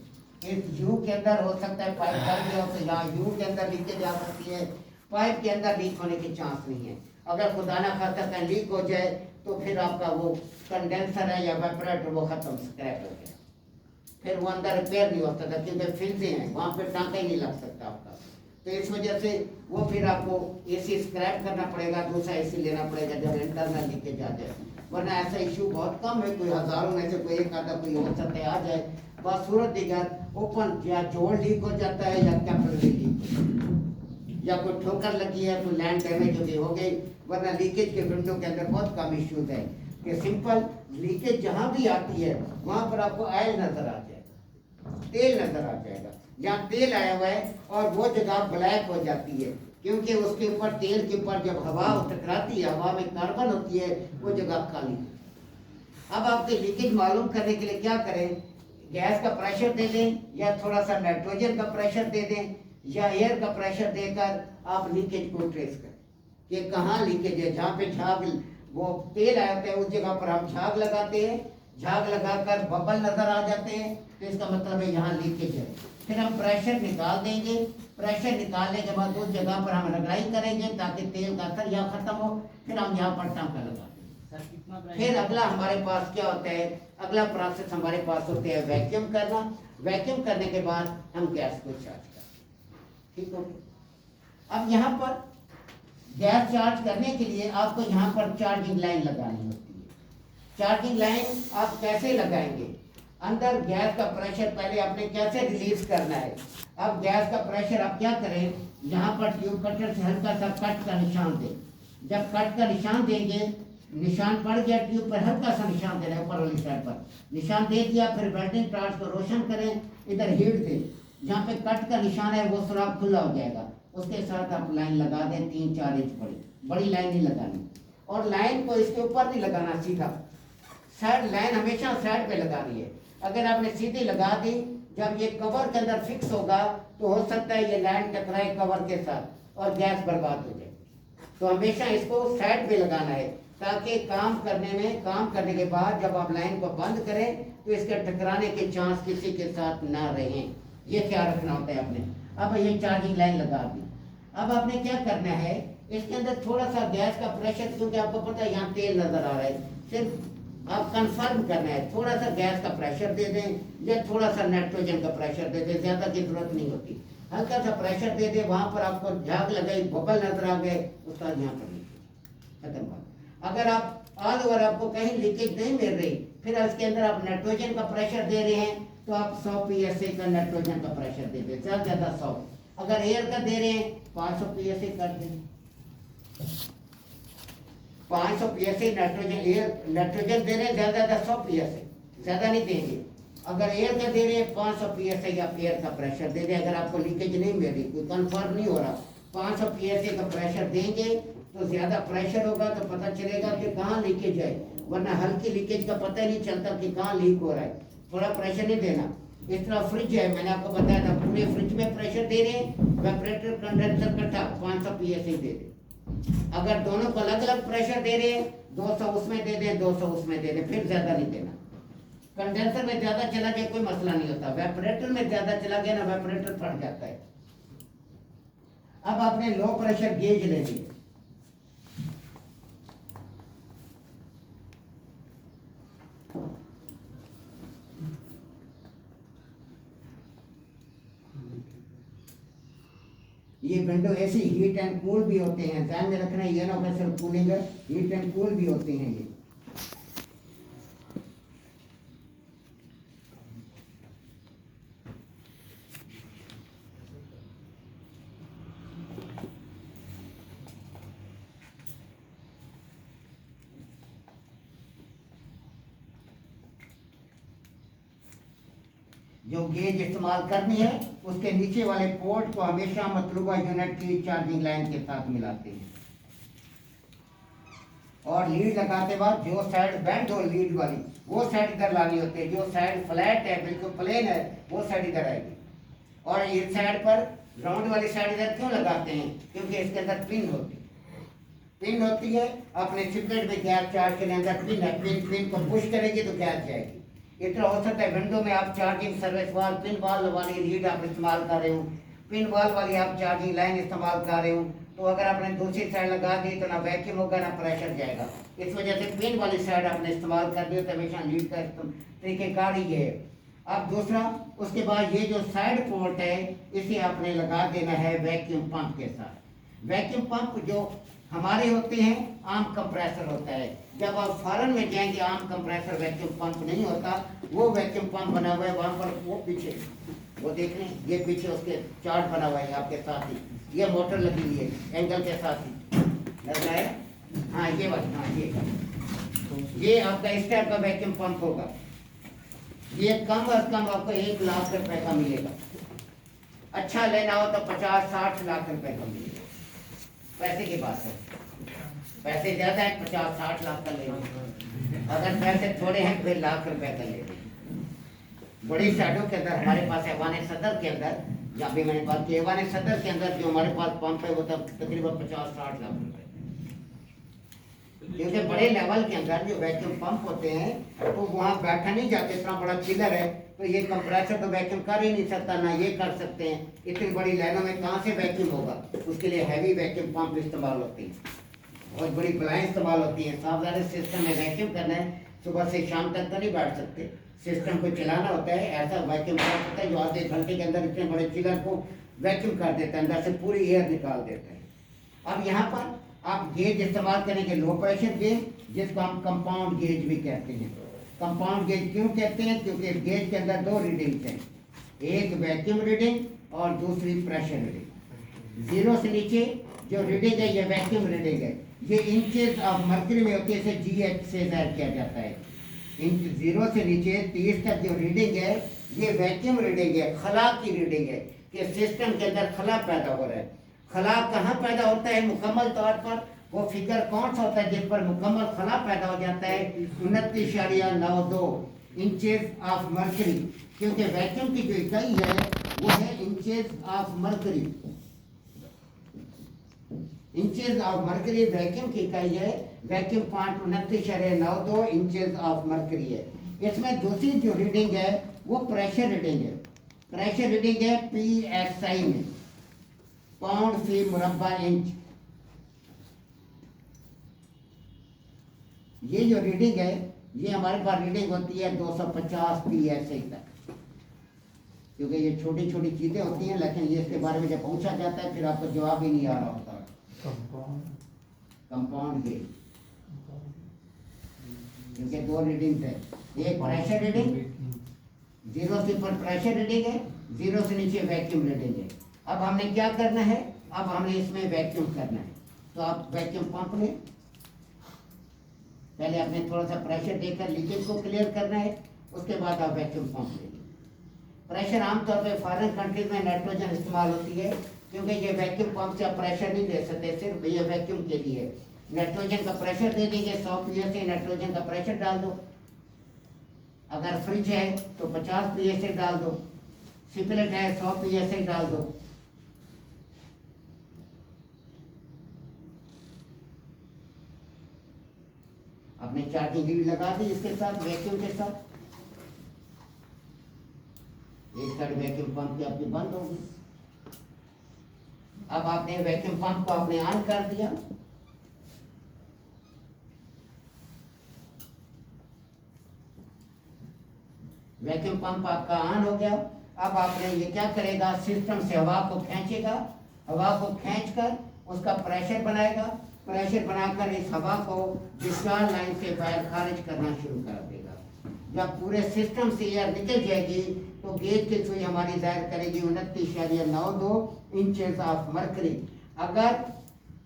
इस यू के अंदर हो सकता है पाइप गल गया हो तो यहाँ यू के अंदर लीकेज आ सकती है। पाइप के अंदर लीक होने के चांस नहीं है। अगर खुदा ना खास्ता कहीं लीक हो जाए तो फिर आपका वो कंडेंसर है या वेपरेटर वो खत्म, स्क्रैप हो गया, फिर वो अंदर रिपेयर नहीं हो सकता क्योंकि फिल्से हैं, वहाँ पे टाँका ही नहीं लग सकता आपका। तो इस वजह से वो फिर आपको एसी स्क्रैप करना पड़ेगा, दूसरा एसी लेना पड़ेगा जब इंटरनल लीकेज आ जाए। वरना ऐसा इशू बहुत कम है, कोई हजारों में से कोई एक आधा कोई हो सकता है आ जाए। बस सूरत दिगर ओपन या जोड़ लीक हो जाता है या कैपिलरी लीक या कोई ठोकर लगी है, कोई लैंड डैमेज हो गई। वरना लीकेज के विंडो के अंदर बहुत कम इश्यूज है कि सिंपल लीकेज जहाँ भी आती है वहाँ पर आपको ऑयल नजर आ जाएगा, तेल नजर आ जाएगा। जहाँ तेल आया हुआ है और वो जगह ब्लैक हो जाती है क्योंकि उसके ऊपर, तेल के ऊपर जब हवा टकराती है, हवा में कार्बन होती है, वो जगह खाली। अब आपके लीकेज मालूम करने के लिए क्या करें, गैस का प्रेशर दे दें या थोड़ा सा नाइट्रोजन का प्रेशर दे दें या एयर का प्रेशर देकर आप लीकेज को ट्रेस करें कि कहाँ लीकेज है। जहाँ पे झाग वो तेल आया होता है उस जगह पर हम झाग लगाते हैं, झाग लगाकर बबल नजर आ जाते हैं तो इसका मतलब है यहाँ लीकेज है। फिर हम प्रेशर निकाल देंगे, प्रेशर निकालने के बाद उस जगह पर हम रगड़ाई करेंगे ताकि तेल का असर यहाँ खत्म हो। फिर हम यहाँ पर टाँका लगा देंगे। फिर अगला हमारे पास क्या होता है, अगला प्रोसेस हमारे पास होते है वैक्यूम करना। वैक्यूम करने के बाद हम गैस को चार्ज करते, ठीक हो। अब यहाँ पर गैस चार्ज करने के लिए आपको यहाँ पर चार्जिंग लाइन लगानी होती है। चार्जिंग लाइन आप कैसे लगाएंगे, अंदर गैस का प्रेशर पहले आपने कैसे रिलीज करना है। अब गैस का प्रेशर आप क्या करें, यहाँ पर ट्यूब कटर से हल्का सा कट का निशान दें। जब कट का निशान देंगे, निशान पड़ गया ट्यूब पर, हल्का सा निशान देना है ऊपर वाली साइड पर, निशान दे दिया। फिर वेल्डिंग टॉर्च को रोशन करें, इधर हीट दें, जहाँ पे कट का निशान है वो सुराख खुला हो जाएगा, उसके साथ आप लाइन लगा दें 3-4 इंच बड़ी लाइन नहीं लगानी, और लाइन को इसके ऊपर नहीं लगाना, सीधा साइड लाइन हमेशा साइड पे लगानी है। अगर आपने सीधी लगा दी, जब ये कवर के अंदर फिक्स होगा तो हो सकता है ये लाइन टकराए कवर के साथ और गैस बर्बाद हो जाए। तो हमेशा इसको साइड पे लगाना है, ताकि काम करने के बाद जब आप लाइन को बंद करें तो इसके टकराने के चांस किसी के साथ ना रहें। ये ख्याल रखना होता है आपने। अब ये चार्जिंग लाइन लगा दी, अब आपने क्या करना है, इसके अंदर थोड़ा सा गैस का प्रेशर, क्योंकि आपको पता है यहाँ तेल नजर आ रहा है, सिर्फ आप कंफर्म करना है, थोड़ा सा गैस का प्रेशर दे दें या थोड़ा सा नाइट्रोजन का प्रेशर दे दें, ज्यादा की जरूरत नहीं होती। हल्का सा प्रेशर दे दे, वहां पर आपको झाग लगाई, बबल नजर आ गए, उसका यहाँ पर खत्म बात। अगर आप ऑल ओवर आपको कहीं लीकेज नहीं मिल रही, फिर इसके अंदर आप नाइट्रोजन का प्रेशर दे रहे हैं तो आप 100 PSA का नाइट्रोजन का प्रेशर दे दें, ज्यादा 100। अगर एयर का दे रहे हैं 500 PSA कर दें, 500 PSA नाइट्रोजन दे रहे हैं, ज्यादा 100 PSA, ज्यादा नहीं देंगे। अगर एयर का दे रहे हैं 500 PSA या एयर का प्रेशर दे दें। अगर आपको लीकेज नहीं मिल रही, कोई कंफर्म नहीं हो रहा, 500 PSA का प्रेशर देंगे तो ज्यादा प्रेशर होगा तो पता चलेगा कि कहाँ लीकेज है, वरना हल्की लीकेज का पता ही नहीं चलता कि कहाँ लीक हो रहा है। थोड़ा प्रेशर नहीं देना। इस तरह फ्रिज है, मैंने आपको बताया था, पूरे फ्रिज में प्रेशर दे रहे हैं, वेपरेटर कंडेंसर इकट्ठा 500 PSA दे दें। अगर दोनों को अलग अलग प्रेशर दे रहे हैं, 200 उसमें दे दें, 200 उसमें दे दें, फिर ज्यादा नहीं देना। कंडेंसर में ज्यादा चला गया कोई मसला नहीं होता, वेपरेटर में ज्यादा चला गया ना, वेपरेटर फट जाता है। अब आपने लो प्रेशर गेज ले लिया, ये विंडो ऐसी हीट एंड कूल भी होते हैं, ध्यान में रखना, ये ना कि सिर्फ कूलिंग है, हीट एंड कूल भी होते हैं ये। जो गेज इस्तेमाल करनी है उसके नीचे वाले पोर्ट को हमेशा मतलूबा यूनिट की चार्जिंग लाइन के साथ मिलाते हैं, और लीड लगाते वक्त जो साइड बेंड हो लीड वाली वो साइड इधर लानी होती है, जो साइड फ्लैट है बिल्कुल प्लेन है वो साइड इधर आएगी। और इस साइड पर राउंड वाली साइड इधर क्यों लगाते हैं, क्योंकि इसके अंदर पिन होती है। अपने चिपलेट में गैस चार्ज के अंदर पिन है, पिन को पुश करेगी तो गैस जाएगी। इतना हो सकता है विंडो में आप चार्जिंग सर्विस वाल पिन वाल वाली लीड आप इस्तेमाल कर रहे हो, पिन वाल वाली आप चार्जिंग लाइन इस्तेमाल कर रहे हो, तो अगर आपने दूसरी साइड लगा दी तो ना वैक्यूम होगा ना प्रेशर जाएगा। इस वजह से पिन वाली साइड आपने इस्तेमाल कर दी तो हमेशा लीड का तरीकेकार ही है। अब दूसरा, उसके बाद ये जो साइड पोर्ट है इसे आपने लगा देना है वैक्यूम पंप के साथ। वैक्यूम पंप जो हमारे होते हैं आम कंप्रेसर होता है, जब आप फॉरेन में जाएंगे आम कंप्रेसर वैक्यूम पंप नहीं होता, वो वैक्यूम पंप बना हुआ है वहाँ पर, वो पीछे वो देख लें, ये पीछे उसके चार्ट बना हुआ है आपके साथ ही, ये मोटर लगी हुई है एंगल के साथ ही लग रहा है। हाँ ये बात, हाँ ये आपका इस टाइप का वैक्यूम पंप होगा। ये कम अज कम आपको 1 लाख रुपए का मिलेगा, अच्छा लेना हो तो 50-60 लाख रुपए का मिलेगा। पैसे की बात है, पैसे ज्यादा है 50-60 लाख का लेंगे, अगर पैसे थोड़े हैं फिर लाख रुपए का लेंगे। बड़ी शहरों के अंदर हमारे पास ऐवान सदर के अंदर, या भी मैंने बात की ऐवान सदर के अंदर जो हमारे पास पंप है वो तब तकरीबन 50-60 लाख रुपए, क्योंकि बड़े लेवल के अंदर जो वैक्यूम पंप होते हैं तो वहाँ बैठा नहीं जाते, इतना बड़ा चिलर है तो ये कंप्रेसर तो वैक्यूम कर ही नहीं सकता, ना ये कर सकते हैं। इतनी बड़ी लाइनों में कहाँ से वैक्यूम होगा, उसके लिए हैवी वैक्यूम पंप इस्तेमाल होती है, बहुत बड़ी बलाएँ इस्तेमाल होती हैं। सावधानी सिस्टम में वैक्यूम करना है, सुबह से शाम तक तो नहीं बैठ सकते, सिस्टम को चलाना होता है। ऐसा वैक्यूम पंप होता है जो आधे घंटे के अंदर इतने बड़े चिलर को वैक्यूम कर देता है, अंदर से पूरी एयर निकाल देता है। अब यहाँ पर आप गेज इस्तेमाल करेंगे लो प्रेशर गेज, जिसको हम कंपाउंड गेज भी कहते हैं। कंपाउंड गेज क्यों कहते हैं, क्योंकि गेज के अंदर 2 रीडिंग्स हैं, एक वैक्यूम रीडिंग और दूसरी प्रेशर रीडिंग। 0 से नीचे जो रीडिंग है ये वैक्यूम रीडिंग है, ये इंचेस ऑफ मर्क्यूरी में होती है, इसे GH से जाहिर किया जाता है। 0 से नीचे 30 तक जो रीडिंग है ये वैक्यूम रीडिंग है, खला की रीडिंग है कि सिस्टम के अंदर खला पैदा हो रहा है। खला कहाँ पैदा होता है मुकम्मल तौर पर, वो फिगर कौन सा होता है जिस पर मुकम्मल खला पैदा हो जाता है? 29.92 इंचेस ऑफ मर्करी, क्योंकि वैक्यूम की जो इकाई है वो है inches of mercury. Inches of mercury vacuum की इकाई है, vacuum point 29.92 inches of mercury है। इसमें दूसरी जो रीडिंग है वो प्रेशर रीडिंग है। प्रेशर रीडिंग है PSI में, पाउंड फी मुरब्बा इंच। ये जो रीडिंग है ये हमारे पास रीडिंग होती है 250 PSI तक, क्योंकि ये छोटी छोटी चीजें होती हैं, लेकिन ये इसके बारे में जब पूछा जाता है फिर आपको जवाब ही नहीं आ रहा होता। कंपाउंड गेज, क्योंकि दो रीडिंग है, एक प्रेशर रीडिंग 0 से ऊपर प्रेशर रीडिंग है, 0 से नीचे वैक्यूम रीडिंग है। अब हमने क्या करना है, अब हमने इसमें वैक्यूम करना है। तो आप वैक्यूम पंप में पहले आपने थोड़ा सा प्रेशर देकर लीकेज को क्लियर करना है, उसके बाद आप वैक्यूम पंप लेंगे। प्रेशर आमतौर पर फॉरेन कंट्रीज में नाइट्रोजन इस्तेमाल होती है, क्योंकि ये वैक्यूम पंप से आप प्रेशर नहीं दे सकते, सिर्फ ये वैक्यूम के लिए नाइट्रोजन का प्रेशर दे देंगे। 100 PSI नाइट्रोजन का प्रेशर डाल दो। अगर फ्रिज है तो 50 PSI डाल दो, सिपलेट है 100 PSI डाल दो। आपने चार्जिंग भी लगा दी इसके साथ, वैक्यूम के साथ। एक साइड वैक्यूम पंप की आपकी बंद होगी। अब आपने वैक्यूम पंप को आपने ऑन कर दिया। वैक्यूम पंप आपका ऑन हो गया। अब आपने ये क्या करेगा, सिस्टम से हवा को खींचेगा, हवा को खींचकर उसका प्रेशर बनाएगा। प्रेशर बनाकर इस हवा को डिस्चार्ज लाइन से बाहर खारिज करना शुरू कर देगा। जब पूरे सिस्टम से एयर निकल जाएगी तो गेज की सुई हमारी जाहिर करेगी 29.92 इंचेस ऑफ मर्करी। अगर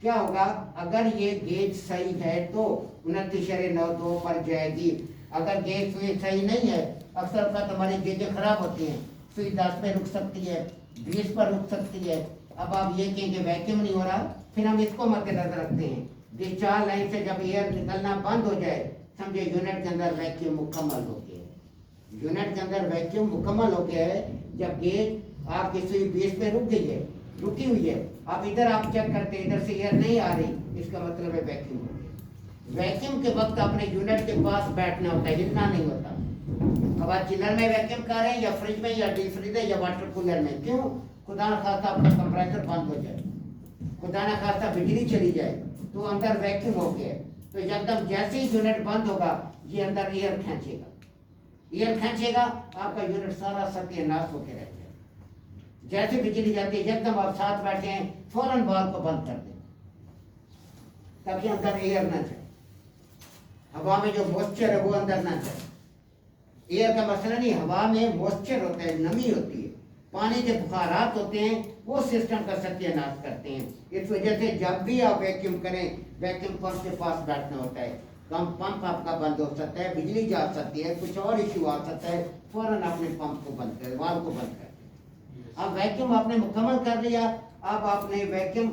क्या होगा, अगर ये गेज सही है तो 29.92 पर जाएगी। अगर गेज सुई सही नहीं है, अक्सर का हमारी गेजें खराब होती हैं, सुई 10 पे रुक सकती है, 20 पर रुक सकती है। अब आप ये कहेंगे वैक्यूम नहीं हो रहा, फिर हम इसको मद्देनजर रखते हैं। डिस्चार्ज लाइन से जब एयर निकलना बंद हो जाए, समझे यूनिट के अंदर वैक्यूम मुकम्मल हो गया है। यूनिट के अंदर वैक्यूम मुकम्मल हो गया है। जब गेज आपकी सुई 20 पे रुक गई है, रुकी हुई है, अब इधर आप चेक करते हैं इधर से एयर नहीं आ रही, इसका मतलब है वैक्यूम हो गया। वैक्यूम के वक्त अपने यूनिट के पास बैठना होता है, हिलना नहीं होता। अब आप चिलर में वैक्यूम कर रहे हैं या फ्रिज में या डीप फ्रीज है या वाटर कूलर में, क्यों? खुदा न खास्ता आपका कंप्रेसर बंद हो जाए, खुदा न खास्ता बिजली चली जाए तो अंदर वैक्यूम हो गया। तो एकदम जैसे ही यूनिट बंद होगा ये अंदर एयर खींचेगा, एयर खींचेगा, आपका यूनिट सारा सत्यानाश होकर रह जाएगा। जैसे बिजली जाती है एकदम आप साथ बैठे हैं, फौरन बाल को बंद कर दें ताकि अंदर एयर ना जाए, हवा में जो मॉइस्चर है वो अंदर ना जाए। एयर का मसला नहीं, हवा में मॉइस्चर होता है, नमी होती है, पानी के बुखारात होते हैं, वो सिस्टम का सत्यानाश करते हैं। इस वजह से जब भी आप वैक्यूम करें, वैक्यूम पंप के पास बैठना होता है। कम पंप आपका बंद हो सकता है, बिजली जा सकती है, कुछ और इश्यू आ सकता है, फौरन अपने पंप को बंद कर, वाल्व को बंद कर। अब वैक्यूम आपने मुकम्मल कर लिया। अब आपने वैक्यूम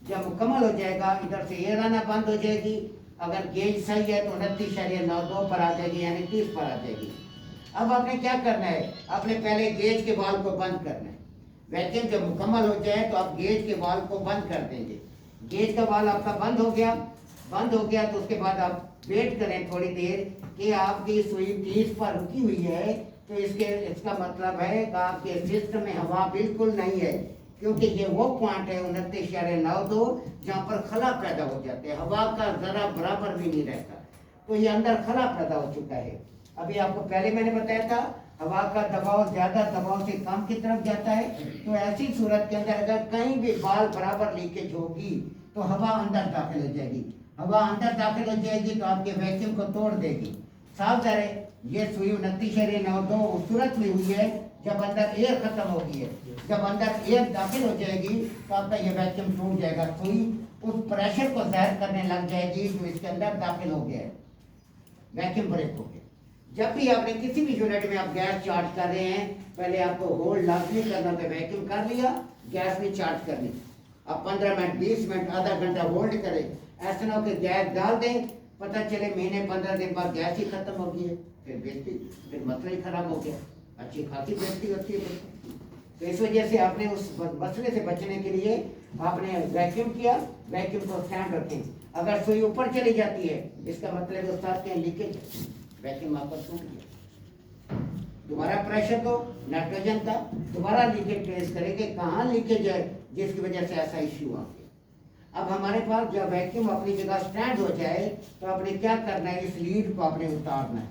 जब मुकम्मल हो जाएगा, इधर से एयर आना बंद हो जाएगी। अगर गेज सही है तो 29.92 पर आ जाएगी, यानी 30 पर आ जाएगी। अब आपने क्या करना है, आपने पहले गेज के वाल्व को बंद करना है। वैक्यूम जब मुकम्मल हो जाए तो आप गेज के वाल्व को बंद कर देंगे। गेज का वाल्व आपका बंद हो गया। बंद हो गया तो उसके बाद आप वेट करें थोड़ी देर कि आपकी सुई 30 पर रुकी हुई है, तो इसका मतलब है कि आपके सिस्टम में हवा बिल्कुल नहीं है, क्योंकि ये वो पॉइंट है 29.92 जहाँ पर खला पैदा हो जाते हैं, हवा का जरा बराबर भी नहीं रहता। तो ये अंदर खला पैदा हो चुका है। अभी आपको पहले मैंने बताया था हवा का दबाव ज्यादा दबाव से कम की तरफ जाता है, तो ऐसी सूरत के अंदर अगर कहीं भी बाल बराबर लीकेज होगी तो हवा अंदर दाखिल हो जाएगी। हवा अंदर दाखिल हो जाएगी तो आपके वैक्यूम को तोड़ देगी। साफ जाहिर है ये सुई 29.92 उस सूरत में हुई है जब अंदर एयर खत्म हो गई है। जब अंदर एयर दाखिल हो जाएगी तो आपका ये वैक्यूम टूट जाएगा, सुई उस प्रेशर को जाहिर करने लग जाएगी जो इसके अंदर दाखिल हो गया है, वैक्यूम ब्रेक हो गया। जब भी आपने किसी भी यूनिट में आप गैस चार्ज कर रहे हैं, पहले आपको होल्ड लाजमी करना था, वैक्यूम कर लिया, गैस भी चार्ज कर ली। अब 15 मिनट 20 मिनट आधा घंटा होल्ड करें। ऐसा ना हो कि गैस डाल दें, पता चले महीने 15 दिन बाद गैस ही खत्म हो गई है, फिर बेइज्जती, फिर मसला ही खराब हो गया। अच्छी खासी बेइज्जती होती है। तो इस वजह से आपने उस मसले से बचने के लिए आपने वैक्यूम किया, वैक्यूम को स्टैंड रखें। अगर सुई ऊपर चली जाती है इसका मतलब है उस्ताद के लीकेज, वैक्यूम आपका टूट गया। दोबारा प्रेशर दो नाइट्रोजन का, दोबारा लीकेज ट्रेस करेंगे कहाँ लीकेज है जिसकी वजह से ऐसा इश्यू आ गया। अब हमारे पास जब वैक्यूम अपनी जगह स्टैंड हो जाए तो आपने क्या करना है, इस लीड को आपने उतारना है।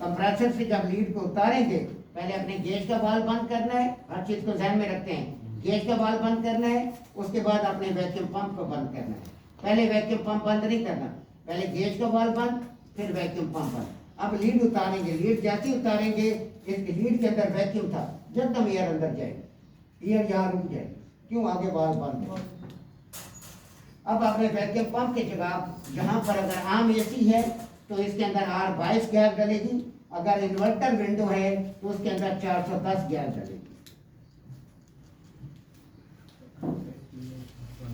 कंप्रेसर से जब लीड को उतारेंगे पहले अपने गेज का वाल्व बंद करना है, हर चीज को ध्यान में रखते हैं। गेज का वाल्व बंद करना है, उसके बाद अपने वैक्यूम पंप को बंद करना है। पहले वैक्यूम पंप बंद नहीं करना, पहले गेज का वाल्व बंद फिर वैक्यूम पंप बंद। अब लीड उतारेंगे, लीड जैसे उतारेंगे इस लीड के अंदर वैक्यूम था, जब तक एयर अंदर जाएगी एयर यहाँ रुक जाएगी, क्यों आगे वाल्व बंद है। अब आपने वैक्यूम पंप की जगह जहाँ पर अगर आम एसी है तो इसके अंदर R22 गैस डलेगी, अगर इन्वर्टर विंडो है तो उसके अंदर 410 गैस डलेगी।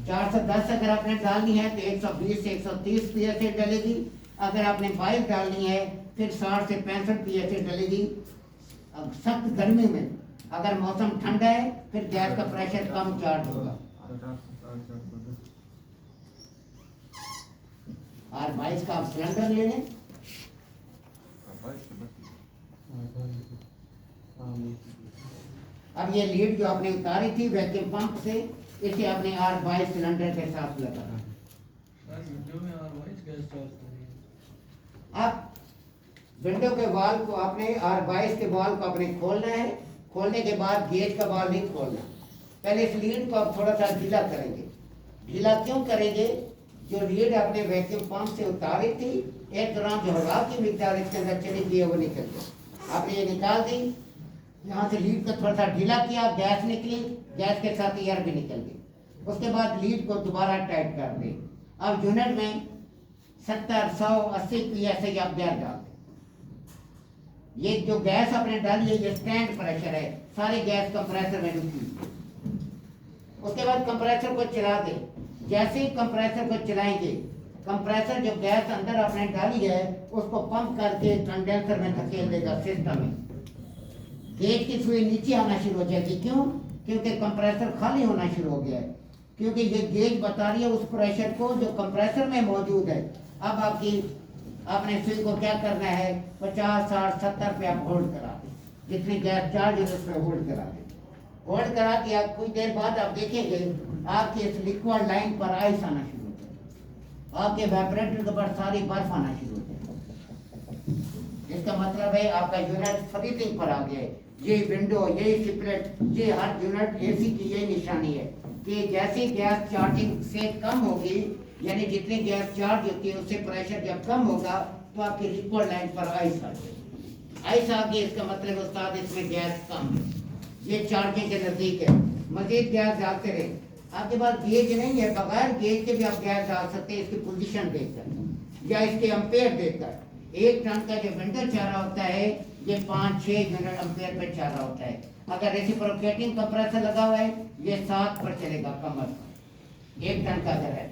410 अगर आपने डालनी है तो 120 से 130 PSA डलेगी। अगर आपने 22 डालनी है फिर 60 से 65 PSA डलेगी। अब सख्त गर्मी में अगर मौसम ठंडा है फिर गैस का प्रेशर कम चार्ज होगा। R22 का आप सिलेंडर ले लें। अब ये लीड जो आपने उतारी थी वैक्यूम पंप से, इसे आपने R22 सिलेंडर के साथ लगाना। अब विंडो के वाल को आपने R22 के वाल को आपने खोलना है। खोलने के बाद गेज का वाल नहीं खोलना, पहले इस लीड को आप थोड़ा सा ढीला करेंगे। ढीला क्यों करेंगे, जो लीड आपने वैक्यूम पंप से उतारी थी एक दौरान जो हवा की मिकदार इसके अंदर चली गई है वो निकल गई। आपने ये निकाल दी, यहाँ से लीड को थोड़ा सा ढीला किया, गैस निकली, गैस के साथ एयर भी निकल गई। उसके बाद लीड को दोबारा टाइट कर दें। अब यूनिट में 70, 100, 80 PSI आप गैस डाल दें। ये जो गैस आपने डाली है ये स्टैंड प्रेशर है, सारी गैस कंप्रेसर में रुकी। उसके बाद कंप्रेसर को चला दें। जैसे ही कंप्रेसर को चलाएंगे, कंप्रेसर जो गैस अंदर आपने डाली है उसको पंप करके कंडेंसर में धकेल देगा सिस्टम में। गेज की सुई नीचे आना शुरू हो जाएगी। क्यों? क्योंकि कंप्रेसर खाली होना शुरू हो गया है, क्योंकि ये गेज बता रही है उस प्रेशर को जो कंप्रेसर में मौजूद है। अब आपने सुई को क्या करना है, 50, 60, 70 पे आप होल्ड करा दें, जितनी गैस चार्ज है उसमें होल्ड करा दें। होल्ड करा के आप कुछ देर बाद आप देखेंगे आपके इस लिक्विड लाइन पर आइस आना शुरू हो जाए, आपके वेपरेटर के ऊपर सारी बर्फ आना शुरू हो जाए। इसका मतलब है आपका यूनिट फ्रीजिंग पर आ गया है। ये विंडो, ये स्प्लिट, ये हर यूनिट एसी की यही निशानी है कि जैसे गैस चार्जिंग से कम होगी, यानी जितनी गैस चार्ज होती है उससे प्रेशर जब कम होगा तो आपकी लिक्विड लाइन पर आइस आ जाएगी। आइस आ गई इसका मतलब उस्ताद इसमें गैस कम है, ये चार्जिंग के नजदीक है। मजीद गैस डालते रहे। आपके पास गेज नहीं है, बगैर गेज के भी आप गैस डाल सकते हैं, इसकी पोजीशन देखकर या इसके एम्पेयर देखकर। 1 टन का जो विंडो चारा होता है ये 5-6 यूनिट एम्पेयर पे चारा होता है। अगर रेसिप्रोकेटिंग कंप्रेसर लगा हुआ है ये 7 पर चलेगा कम अज कम, 1 टन का अगर है।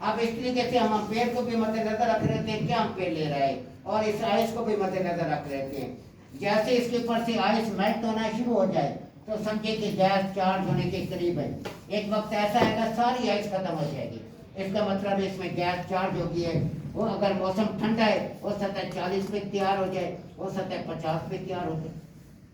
अब इस तरीके से हम एम्पेयर को भी मद्देनजर रख रहे हैं, क्या एम्पेयर ले रहा है, और इस आइस को भी मद्देनजर रख रहे हैं। जैसे इसके ऊपर से आइस मेल्ट होना शुरू हो जाए तो समझे कि गैस चार्ज होने के करीब है। एक वक्त ऐसा आएगा सारी आइस खत्म हो जाएगी, इसका मतलब इसमें गैस चार्ज हो गई है। वो अगर मौसम ठंडा है हो सकता है 40 पे तैयार हो जाए, हो सकता है 50 पे तैयार हो जाए।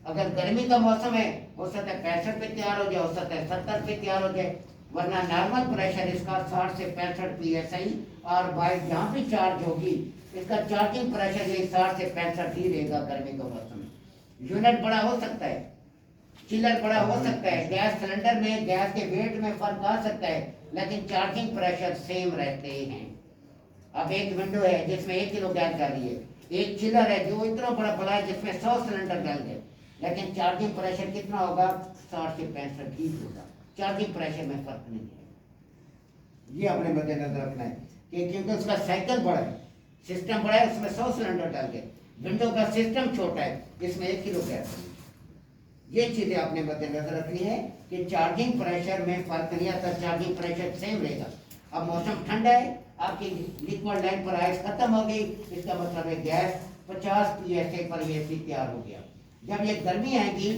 अगर गर्मी का मौसम है हो सकता है 65 पे तैयार हो जाए, हो सकता है 70 पे तैयार हो जाए। वरना नॉर्मल प्रेशर इसका 60 से 65 PSI और बाइक जहाँ भी चार्ज होगी इसका चार्जिंग प्रेशर ये 60 से 65 ही रहेगा गर्मी का मौसम में। यूनिट बड़ा हो सकता है, चिलर बड़ा हो सकता है, गैस सिलेंडर में गैस के वेट में फर्क आ सकता है, लेकिन चार्जिंग प्रेशर सेम रहते हैं। अब एक विंडो है जिसमें 1 किलो गैस डाली है, एक चिलर है जो इतना बड़ा है जिसमें 100 सिलेंडर डाल गए, लेकिन चार्जिंग प्रेशर कितना होगा, 60 से 65 ही होगा। चार्जिंग प्रेशर में फर्क नहीं है। ये आपने मद्देनजर रखना है कि क्योंकि उसका साइकिल बड़ा है, सिस्टम बड़ा है, उसमें 100 सिलेंडर डाल गए। विंडो का सिस्टम छोटा है, इसमें 1 किलो गैस है। ये चीजें आपने मद्देनजर रखनी है कि चार्जिंग प्रेशर में फर्क नहीं आता, चार्जिंग प्रेशर सेम रहेगा। अब मौसम ठंडा है, आपकी लिक्विड लाइन पर आइस खत्म हो गई, इसका मतलब है गैस 50 psi पर एसी तैयार हो गया। जब ये गर्मी आएगी,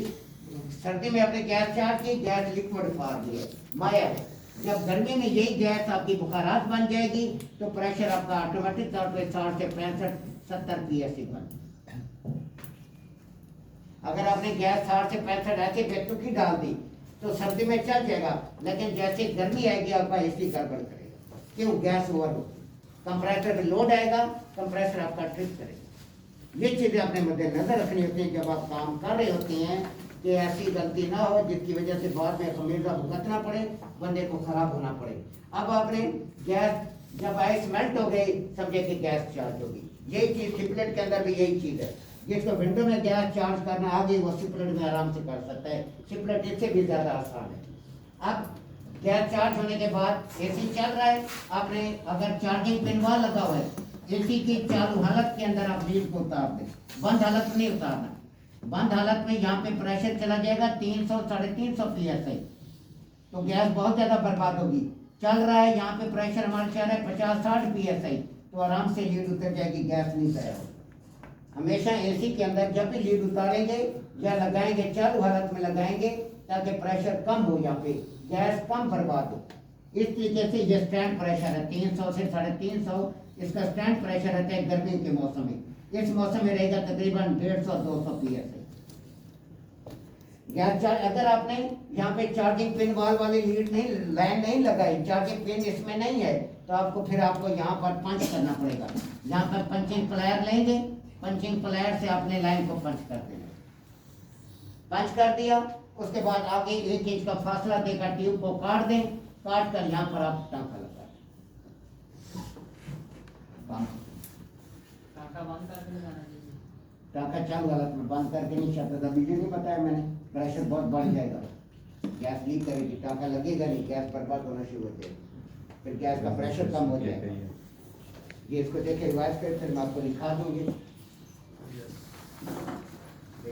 सर्दी में आपने गैस चार्ज की, गैस लिक्विड फॉर्म दी है, माया है। जब गर्मी में यही गैस आपकी बुखारात बन जाएगी तो प्रेशर आपका ऑटोमेटिक तौर पर 60 से 65-70 psi बन। अगर आपने गैस 60 से 65 ऐसे बेतुकी डाल दी तो सर्दी में चल जाएगा, लेकिन जैसे गर्मी आएगी आपका एसी गड़बड़ करेगा। क्यों? गैस ओवर होगी, कंप्रेसर पे लोड आएगा, कंप्रेसर आपका ट्रिप करेगा। ये चीजें आपने मद्देनजर रखनी होती है जब आप काम कर रहे होते हैं कि ऐसी गलती ना हो जिसकी वजह से बाद में खमीजा भुगतना पड़े, बंदे को खराब होना पड़े। अब आपने गैस जब आइस मेल्ट हो गई, समझे कि गैस चार्ज होगी। यही चीज सिपलेट के अंदर भी यही चीज है। जिसको विंडो में गैस चार्ज करना आ गई वो सिपलेट में आराम से कर सकता है, सिपलेट इससे भी ज्यादा आसान है। अब गैस चार्ज होने के बाद एसी चल रहा है, आपने अगर चार्जिंग पिन वहां लगा हुआ है, एसी की चालू हालत के अंदर आप लीड को उतार दें, बंद हालत में नहीं उतारना। बंद हालत में यहाँ पे प्रेशर चला जाएगा 300-350 psi, तो गैस बहुत ज्यादा बर्बाद होगी। चल रहा है, यहाँ पे प्रेशर हमारा चल रहा है 50-60 psi, तो आराम से लीड उतर जाएगी, गैस नहीं तैयार होगी। हमेशा एसी के अंदर जब भी लीड उतारेंगे या लगाएंगे, चालू हालत में लगाएंगे ताकि प्रेशर कम हो, यहाँ पे गैस कम बर्बाद हो। इस तरीके से ये स्टैंड प्रेशर है 300 से 350, इसका स्टैंड प्रेशर रहता है गर्मी के मौसम में। इस मौसम में रहेगा तकरीबन 150-200 psi। गैस चार्ज अगर आपने यहाँ पे चार्जिंग पिन वाली लीड नहीं, लाइन नहीं लगाई, चार्जिंग पिन इसमें नहीं है, तो आपको फिर यहाँ पर पंच करना पड़ेगा। यहाँ पर पंचिंग प्लायर लेंगे, पंचिंग प्लायर से आपने लाइन को पंच कर देना। पंच कर दिया, उसके बाद आगे 1 इंच का फासला देकर ट्यूब को काट दें, काट कर यहाँ पर आप टाँका लगा दें। टाँका चालू हालत में बंद करके नहीं शकता, वीडियो नहीं बताया मैंने, प्रेशर बहुत बढ़ जाएगा, गैस लीक करेगी, टाँका लगेगा नहीं, गैस बर्बाद होना शुरू हो जाएगा, फिर गैस का प्रेशर कम हो जाएगा। ये इसको देखे रिवाइज कर, फिर मैं आपको दिखा दूंगी।